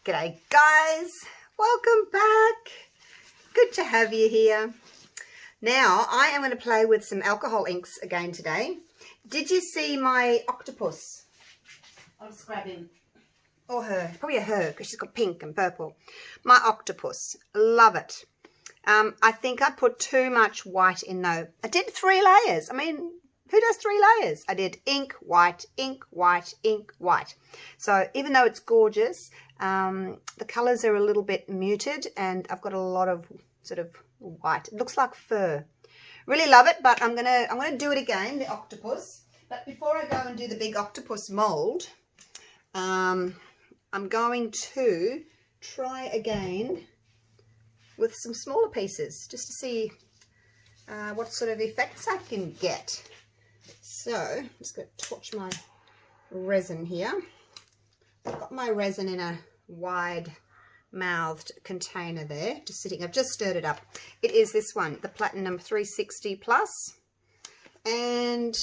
G'day guys, welcome back. Good to have you here. Now I am going to play with some alcohol inks again today. Did you see my octopus? I'll just grab him. Or her, probably a her because she's got pink and purple. My octopus, love it. I think I put too much white in though. I did 3 layers. I mean, who does 3 layers? I did ink, white, ink, white, ink, white. So even though it's gorgeous, the colours are a little bit muted and I've got a lot of sort of white. It looks like fur. Really love it, but I'm gonna do it again, the octopus. But before I go and do the big octopus mould, I'm going to try again with some smaller pieces just to see what sort of effects I can get. So I'm just going to torch my resin here. I've got my resin in a wide mouthed container there, just sitting. I've just stirred it up. It is this one, the Platinum 360 Plus, and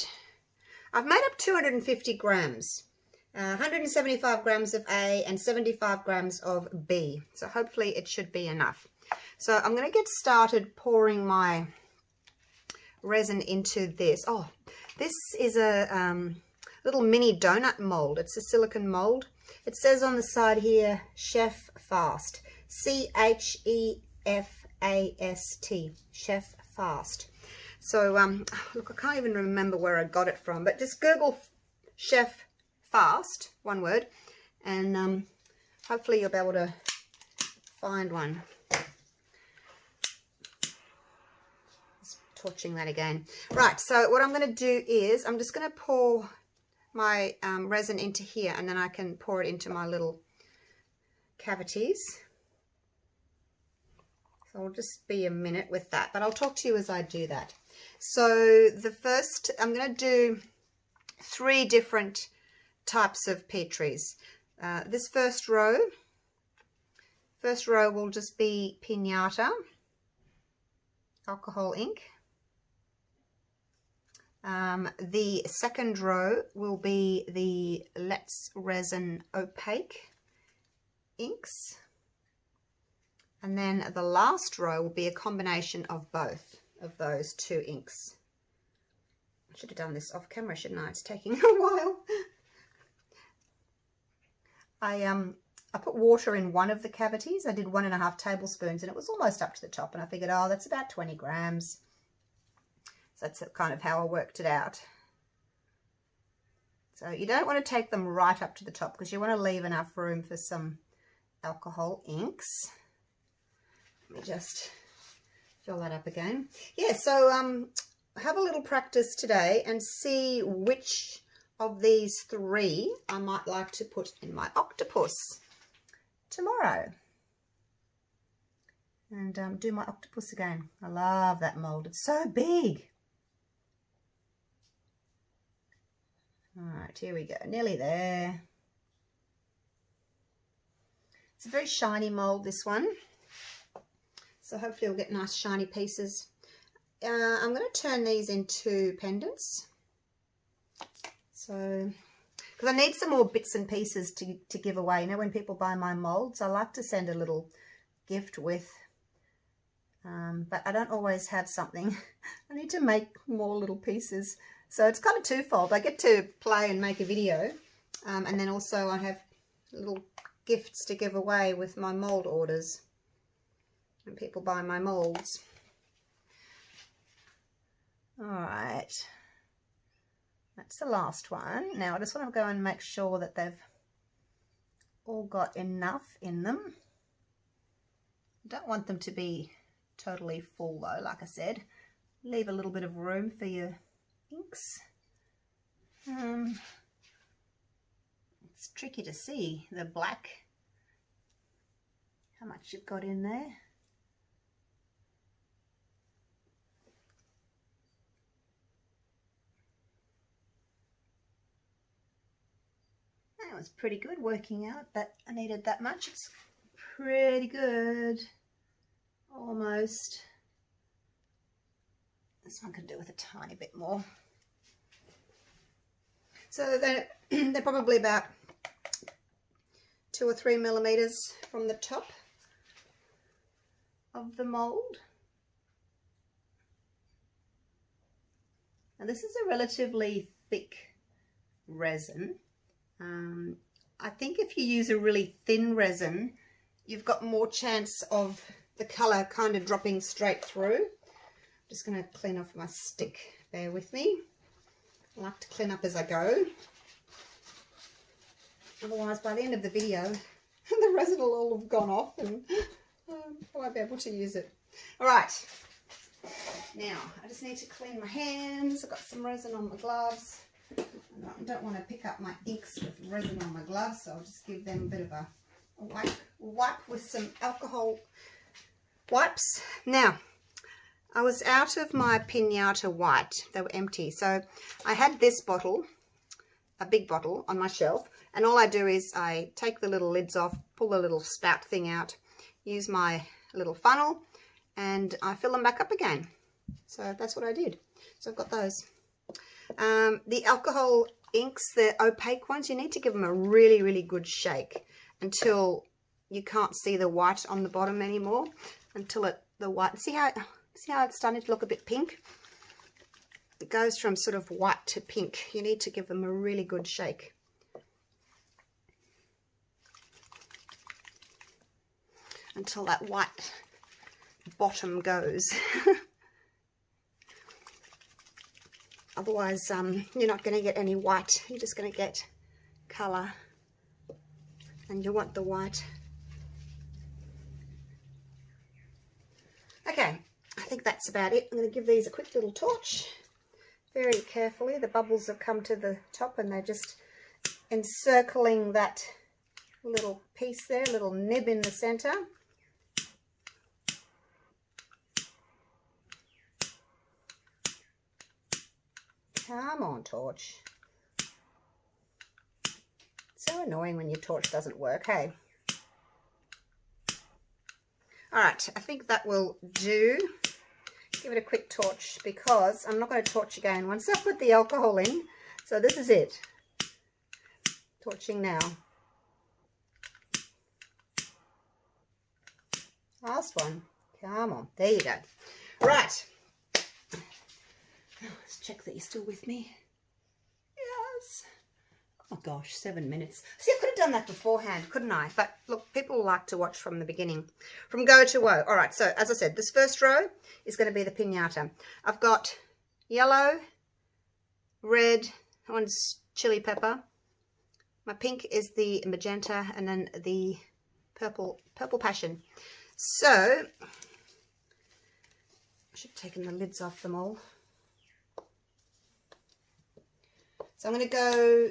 I've made up 250 grams. 175 grams of A and 75 grams of B. So hopefully it should be enough. So I'm going to get started pouring my resin into this. Oh, this is a little mini donut mold. It's a silicone mold. It says on the side here, Chef Fast. C-H-E-F-A-S-T. Chef Fast. So, look, I can't even remember where I got it from, but just Google Chef Fast, one word, and hopefully you'll be able to find one. Just torching that again. Right, so what I'm going to do is I'm just going to pour my resin into here, and then I can pour it into my little cavities. So I'll just be a minute with that, but I'll talk to you as I do that. So the first, I'm going to do 3 different types of Petris. This first row will just be Pinata alcohol ink. The second row will be the Let's Resin opaque inks, and then the last row will be a combination of both of those 2 inks. I should have done this off camera, shouldn't I? It's taking a while. I put water in one of the cavities. I did 1.5 tablespoons and it was almost up to the top, and I figured, oh, that's about 20 grams. So that's kind of how I worked it out. So you don't want to take them right up to the top because you want to leave enough room for some alcohol inks. Let me just fill that up again. Yeah, so have a little practice today and see which of these 3 I might like to put in my octopus tomorrow. And do my octopus again. I love that mold. It's so big. Alright, here we go. Nearly there. It's a very shiny mold, this one. So hopefully we'll get nice shiny pieces. I'm going to turn these into pendants. So, because I need some more bits and pieces to give away. You know, when people buy my molds, I like to send a little gift with. But I don't always have something. I need to make more little pieces. So it's kind of twofold. I get to play and make a video. And then also I have little gifts to give away with my mold orders. When people buy my molds. Alright. That's the last one. Now I just want to go and make sure that they've all got enough in them. I don't want them to be totally full though, like I said. Leave a little bit of room for your inks. It's tricky to see the black, how much you've got in there. That was pretty good working out that I needed that much. It's pretty good. Almost. This one could do with a tiny bit more. So they're probably about 2 or 3 millimeters from the top of the mold. Now this is a relatively thick resin. I think if you use a really thin resin, you've got more chance of the colour kind of dropping straight through. I'm just going to clean off my stick. Bear with me. I like to clean up as I go. Otherwise, by the end of the video, the resin will all have gone off and I won't be able to use it. All right. Now, I just need to clean my hands. I've got some resin on my gloves. I don't want to pick up my inks with resin on my gloves, so I'll just give them a bit of a wipe with some alcohol wipes. Now, I was out of my pinata white. They were empty. So I had this bottle, a big bottle, on my shelf. And all I do is I take the little lids off, pull the little spout thing out, use my little funnel, and I fill them back up again. So that's what I did. So I've got those. The alcohol inks, the opaque ones, you need to give them a really, really good shake until you can't see the white on the bottom anymore. Until the white, see how it's starting to look a bit pink? It goes from sort of white to pink. You need to give them a really good shake. Until that white bottom goes. Otherwise, you're not going to get any white. You're just going to get colour. And you want the white. Okay, I think that's about it. I'm going to give these a quick little torch. Very carefully. The bubbles have come to the top and they're just encircling that little piece there, little nib in the centre. Come on, torch. So annoying when your torch doesn't work, hey? Alright, I think that will do. Give it a quick torch because I'm not going to torch again once I put the alcohol in. So this is it. Torching now. Last one. Come on. There you go. Right. Let's check that you're still with me. Yes. Oh gosh, 7 minutes. See, I could have done that beforehand, couldn't I? But look, people like to watch from the beginning. From go to woe. All right, so as I said, this first row is going to be the pinata. I've got yellow, red, that one's chili pepper. My pink is the magenta, and then the purple passion. So, I should have taken the lids off them all. So I'm going to go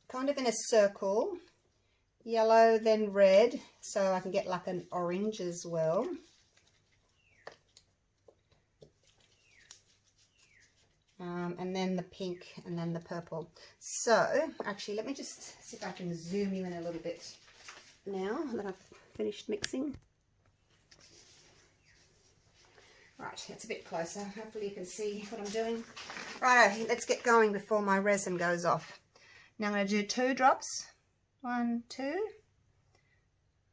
kind of in a circle, yellow then red, so I can get like an orange as well. And then the pink and then the purple. So actually let me just see if I can zoom you in a little bit now that I've finished mixing. Right, it's a bit closer. Hopefully you can see what I'm doing. Right, let's get going before my resin goes off. Now I'm going to do 2 drops. 1, 2,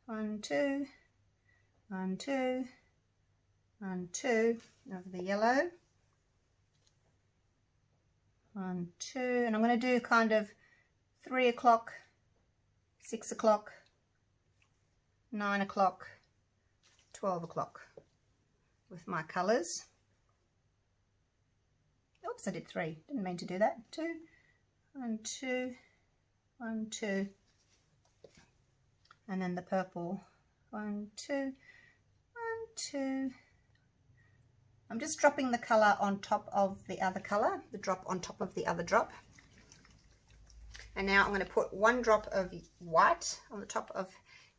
1, 2, 1, 2, 1, 2 of the yellow. 1, 2, and I'm going to do kind of 3 o'clock, 6 o'clock, 9 o'clock, 12 o'clock with my colours. Oops, I did 3. Didn't mean to do that. 2, 1, 2, 1, 2, and then the purple. 1, 2, 1, 2. I'm just dropping the colour on top of the other colour, the drop on top of the other drop. And now I'm going to put 1 drop of white on the top of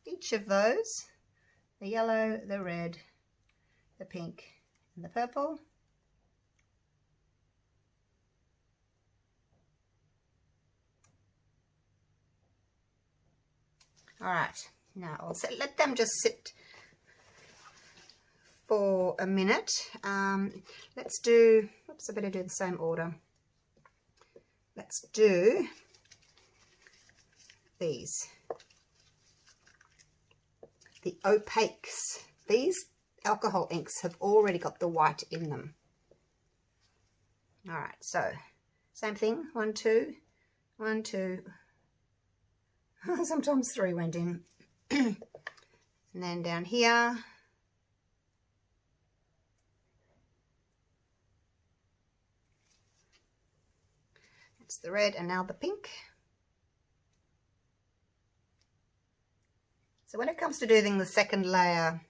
each of those. The yellow, the red, the pink, and the purple. All right, now I'll let them just sit for a minute. Let's do, oops, I better do the same order. Let's do these. the opaques. These alcohol inks have already got the white in them. All right, so same thing, 1, 2, 1, 2. Sometimes 3 went in. And then down here. It's the red and now the pink. So when it comes to doing the second layer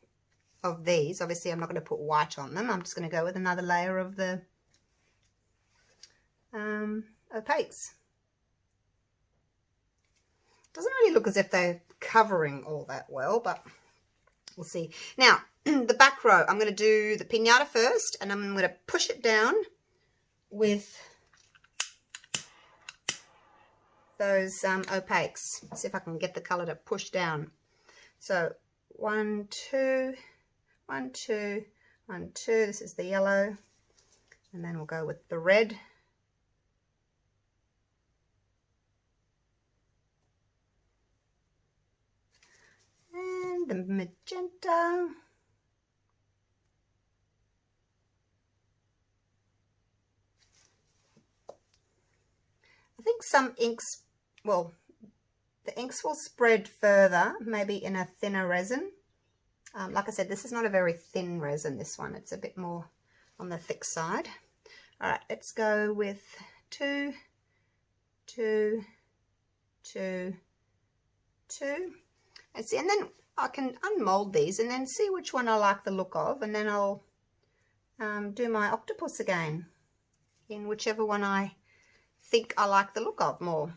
of these, obviously I'm not going to put white on them. I'm just going to go with another layer of the opaques. Doesn't really look as if they're covering all that well, but we'll see. Now, the back row, I'm going to do the piñata first, and I'm going to push it down with those opaques. See if I can get the colour to push down. So 1, 2, 1, 2, 1, 2. This is the yellow, and then we'll go with the red. And the magenta. I think some inks, well, the inks will spread further, maybe in a thinner resin. Like I said, this is not a very thin resin, this one. It's a bit more on the thick side. All right, let's go with 2, 2, 2, 2. And see, and then I can unmold these and then see which one I like the look of, and then I'll do my octopus again in whichever one I think I like the look of more.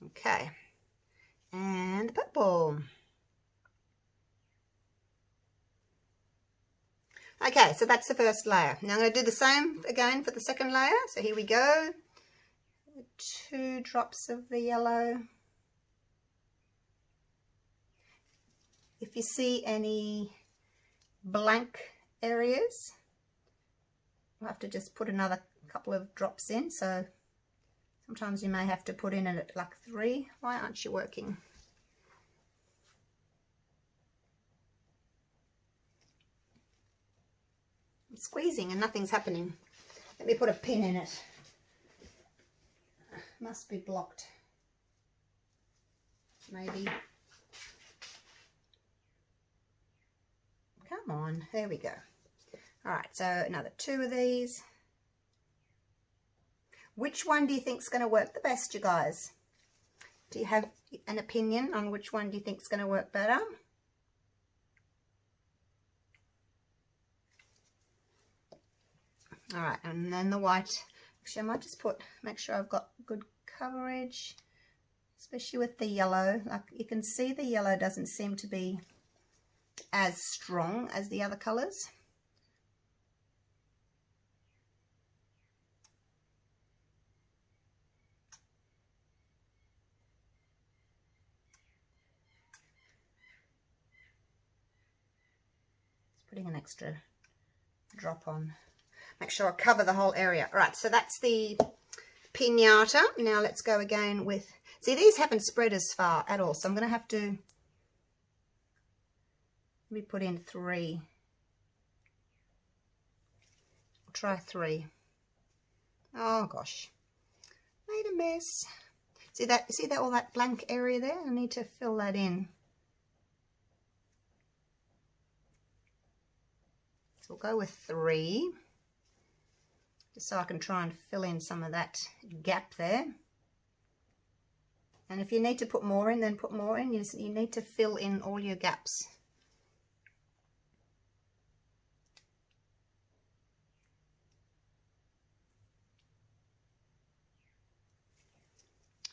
Okay, and the purple. Okay, so that's the first layer. Now I'm going to do the same again for the second layer. So here we go. 2 drops of the yellow. If you see any blank areas, you'll have to just put another couple of drops in. So sometimes you may have to put in it at like 3. Why aren't you working? I'm squeezing and nothing's happening. Let me put a pin in it. Must be blocked. Maybe. Come on, there we go. All right, so another 2 of these. Which one do you think is going to work the best, you guys? Do you have an opinion on which one do you think is going to work better? All right, and then the white. Actually, I might just make sure I've got good coverage, especially with the yellow. Like you can see, the yellow doesn't seem to be as strong as the other colors. Just putting an extra drop on. Make sure I cover the whole area. All right, so that's the piñata. Now let's go again with, see, these haven't spread as far at all, so I'm going to have to maybe put in 3. I'll try 3. Oh gosh, made a mess. See that all that blank area there? I need to fill that in. So we'll go with 3. Just so I can try and fill in some of that gap there. And if you need to put more in, then put more in. You need to fill in all your gaps.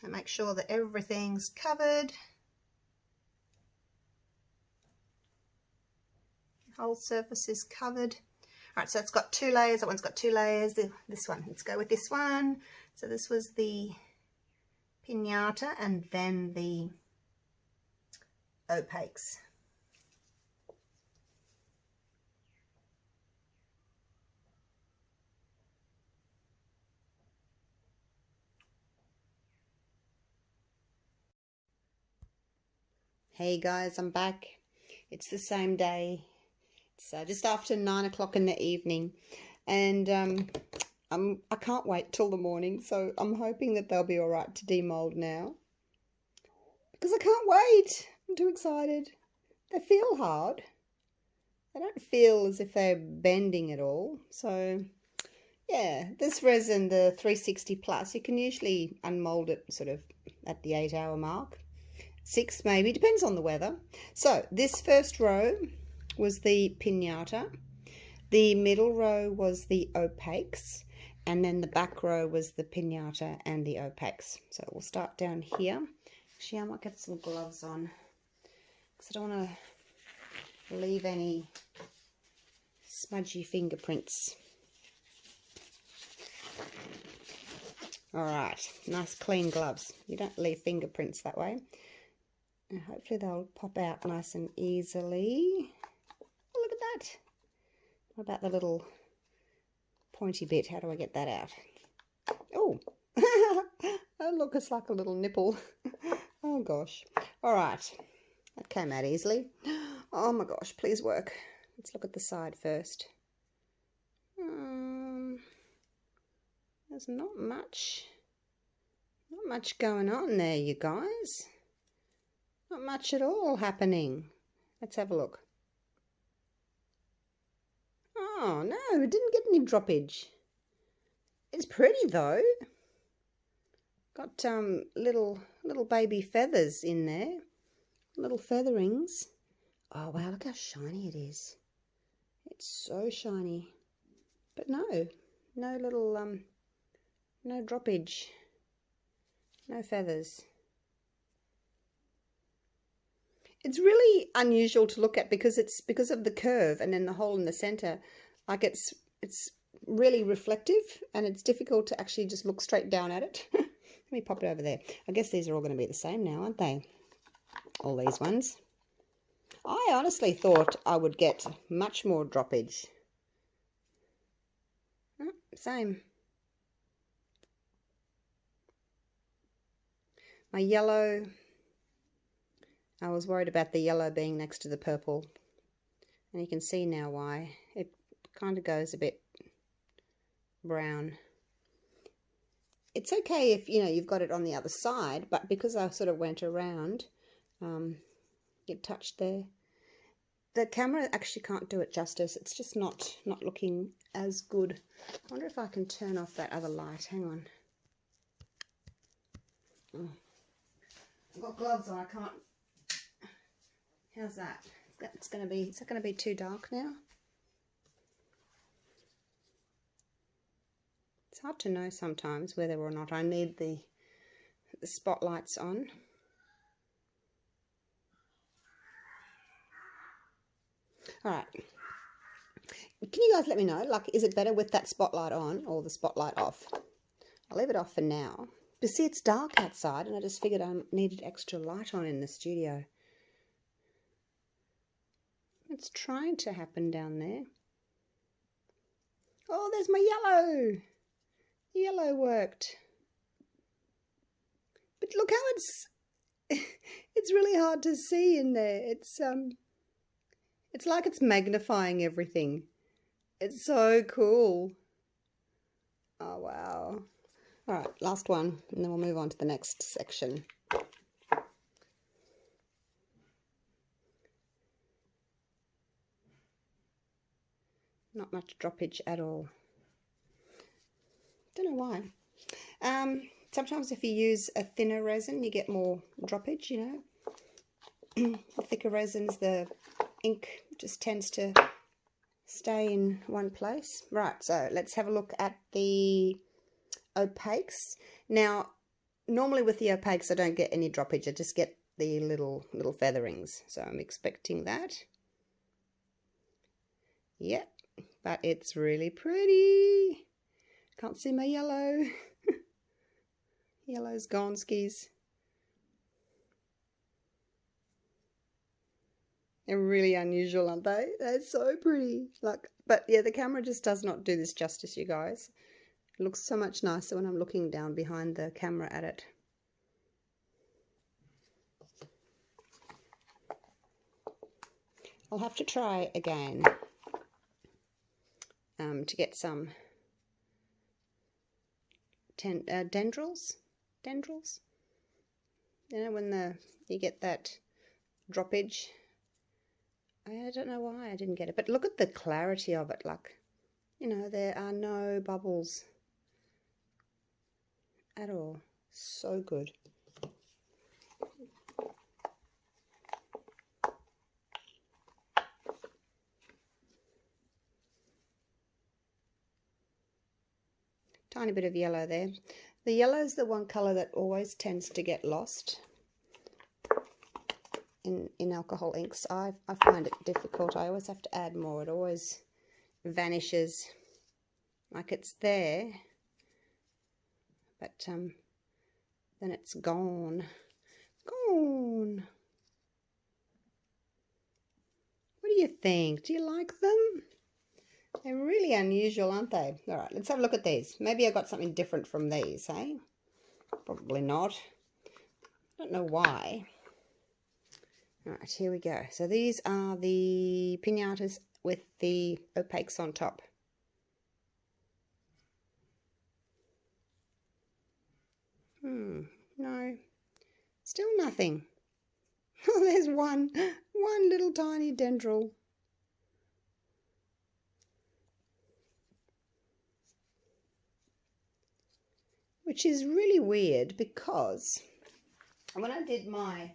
And make sure that everything's covered. The whole surface is covered. All right, so it's got 2 layers. That one's got 2 layers. This one, let's go with this one. So this was the piñata and then the opaques. Hey guys, I'm back. It's the same day. It's just after 9 o'clock in the evening, and I can't wait till the morning, so I'm hoping that they'll be all right to demold now, because I can't wait. I'm too excited. They feel hard. They don't feel as if they're bending at all. So yeah, this resin, the 360 plus, you can usually unmold it sort of at the 8-hour mark. 6 maybe, depends on the weather. So this first row was the pinata, the middle row was the opaques, and then the back row was the pinata and the opaques. So we'll start down here. Actually, I might get some gloves on because I don't want to leave any smudgy fingerprints. All right, nice clean gloves. You don't leave fingerprints that way. And hopefully they'll pop out nice and easily. Oh, look at that. What about the little pointy bit? How do I get that out? Oh, oh look, it's like a little nipple. Oh gosh. All right, that came out easily. Oh my gosh, please work. Let's look at the side first. There's not much going on there, you guys. Not much at all happening. Let's have a look. Oh no, it didn't get any droppage. It's pretty though. Got little baby feathers in there. Little featherings. Oh wow, look how shiny it is. It's so shiny. But no little no droppage. No feathers. It's really unusual to look at because of the curve and then the hole in the center. Like it's really reflective and it's difficult to actually just look straight down at it. Let me pop it over there. I guess these are all going to be the same now, aren't they? All these ones. I honestly thought I would get much more droppage. Oh, same. My yellow, I was worried about the yellow being next to the purple, and you can see now why. It kind of goes a bit brown. It's okay if, you know, you've got it on the other side, but because I sort of went around, it touched there. The camera actually can't do it justice. It's just not looking as good. I wonder if I can turn off that other light. Hang on. Oh. I've got gloves on, I can't. How's that? Is that going to be too dark now? It's hard to know sometimes whether or not I need the spotlights on. All right. Can you guys let me know, like, is it better with that spotlight on or the spotlight off? I'll leave it off for now. But see, it's dark outside and I just figured I needed extra light on in the studio. It's trying to happen down there. Oh, there's my yellow. Yellow worked. But look how it's really hard to see in there. It's like it's magnifying everything. It's so cool. Oh, wow. All right, last one, and then we'll move on to the next section. Not much droppage at all. Don't know why. Sometimes if you use a thinner resin, you get more droppage, you know. The thicker resins, the ink just tends to stay in one place. Right, so let's have a look at the opaques. Now, normally with the opaques, I don't get any droppage. I just get the little featherings. So I'm expecting that. Yep, but it's really pretty. Can't see my yellow. Yellow's gone skis. They're really unusual, aren't they? They're so pretty. Like, but yeah, the camera just does not do this justice, you guys. It looks so much nicer when I'm looking down behind the camera at it. I'll have to try again to get some dendrils. You know, when you get that droppage. I don't know why I didn't get it, but look at the clarity of it. Like, you know, there are no bubbles at all. So good. Tiny bit of yellow there. The yellow is the one colour that always tends to get lost in alcohol inks. I find it difficult. I always have to add more. It always vanishes. Like it's there, but then it's gone. Gone. What do you think? Do you like them? They're really unusual, aren't they? All right, let's have a look at these. Maybe I got something different from these, eh? Probably not. I don't know why. All right, here we go. So these are the pinatas with the opaques on top. No, still nothing. Oh, there's one little tiny dendril. Which is really weird because when I did my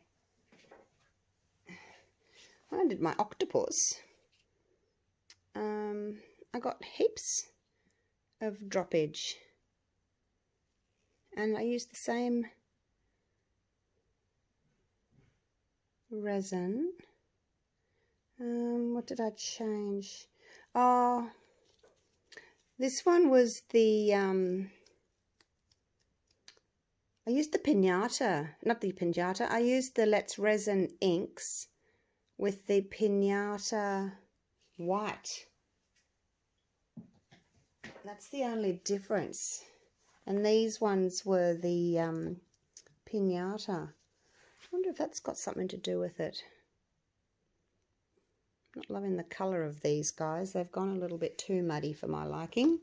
octopus, I got heaps of droppage, and I used the same resin. What did I change? Oh, this one was the I used the pinata, not the pinata. I used the Let's Resin inks with the pinata white. That's the only difference. And these ones were the pinata. I wonder if that's got something to do with it. Not loving the colour of these guys. They've gone a little bit too muddy for my liking.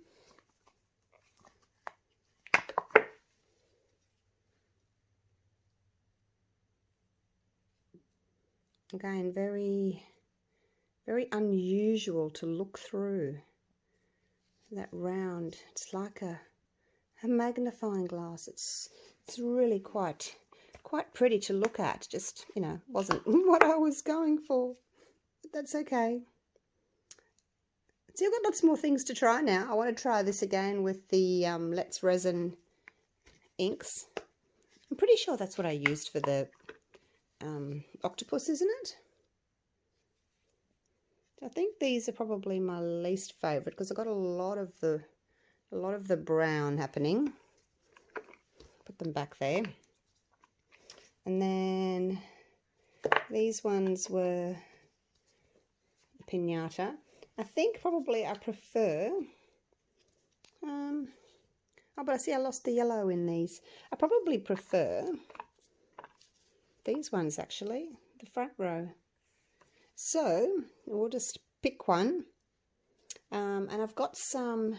Again, very, very unusual to look through that round. It's like a magnifying glass. It's really quite pretty to look at. Just, you know, wasn't what I was going for. But that's okay. So I've got lots more things to try now. I want to try this again with the Let's Resin inks. I'm pretty sure that's what I used for the octopus, isn't it? I think these are probably my least favorite because I've got a lot of the brown happening. Put them back there. And then these ones were pinata. I think probably I prefer oh, but I see I lost the yellow in these. I probably prefer these ones, actually, the front row. So we'll just pick one, and I've got some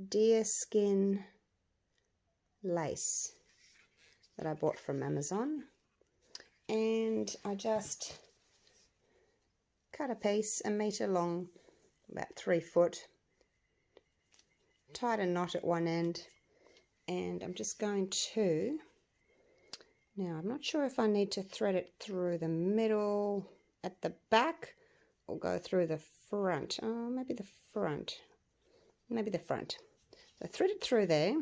deerskin lace that I bought from Amazon, and I just cut a piece 1 metre long, about 3 foot, tied a knot at one end, and I'm just going to, now I'm not sure if I need to thread it through the middle at the back or go through the front. Oh, maybe the front. So thread it through there,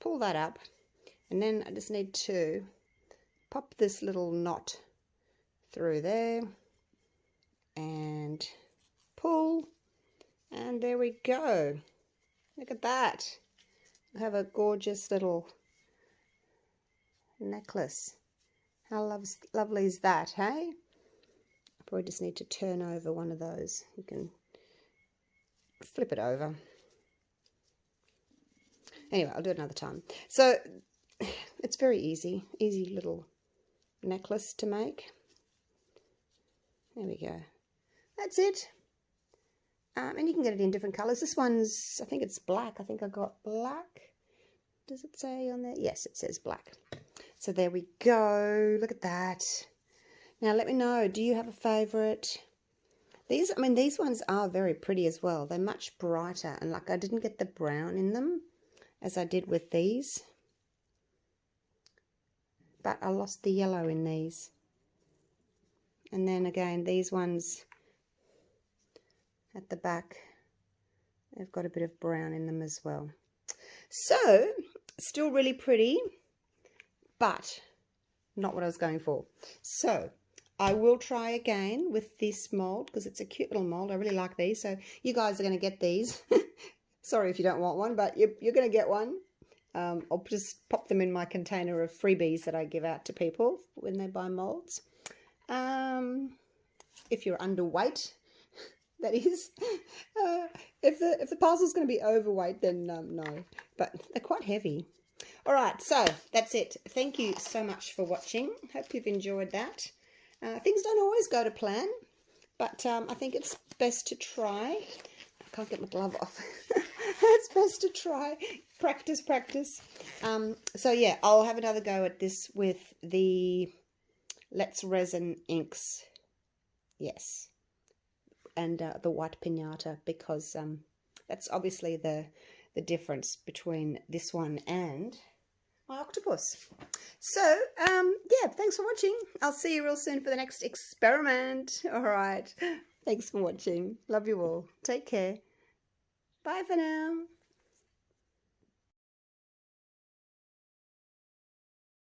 pull that up, and then I just need to pop this little knot through there and pull, and there we go. Look at that. I have a gorgeous little necklace. How lovely is that, hey? I probably just need to turn over one of those. You can flip it over. Anyway, I'll do it another time. So it's very easy little necklace to make. There we go. That's it. And you can get it in different colours. This one's, I think it's black. I think I got black. Does it say on there? Yes, it says black. So there we go. Look at that. Now let me know, do you have a favourite? These, I mean, these ones are very pretty as well. They're much brighter, and like I didn't get the brown in them as I did with these. But I lost the yellow in these. And then again, these ones at the back, they've got a bit of brown in them as well. So, still really pretty, but not what I was going for. So, I will try again with this mold because it's a cute little mold. I really like these. So, you guys are going to get these. Sorry if you don't want one, but you're going to get one. I'll just pop them in my container of freebies that I give out to people when they buy molds. If you're underweight, that is. If the parcel's going to be overweight, then no. But they're quite heavy. All right, so that's it. Thank you so much for watching. Hope you've enjoyed that. Things don't always go to plan, but I think it's best to try. I can't get my glove off. It's best to try. Practice, practice. So yeah, I'll have another go at this with the Let's Resin inks. Yes. And the white pinata, because that's obviously the difference between this one and my octopus. So, yeah, thanks for watching. I'll see you real soon for the next experiment. All right. Thanks for watching. Love you all. Take care. Bye for now.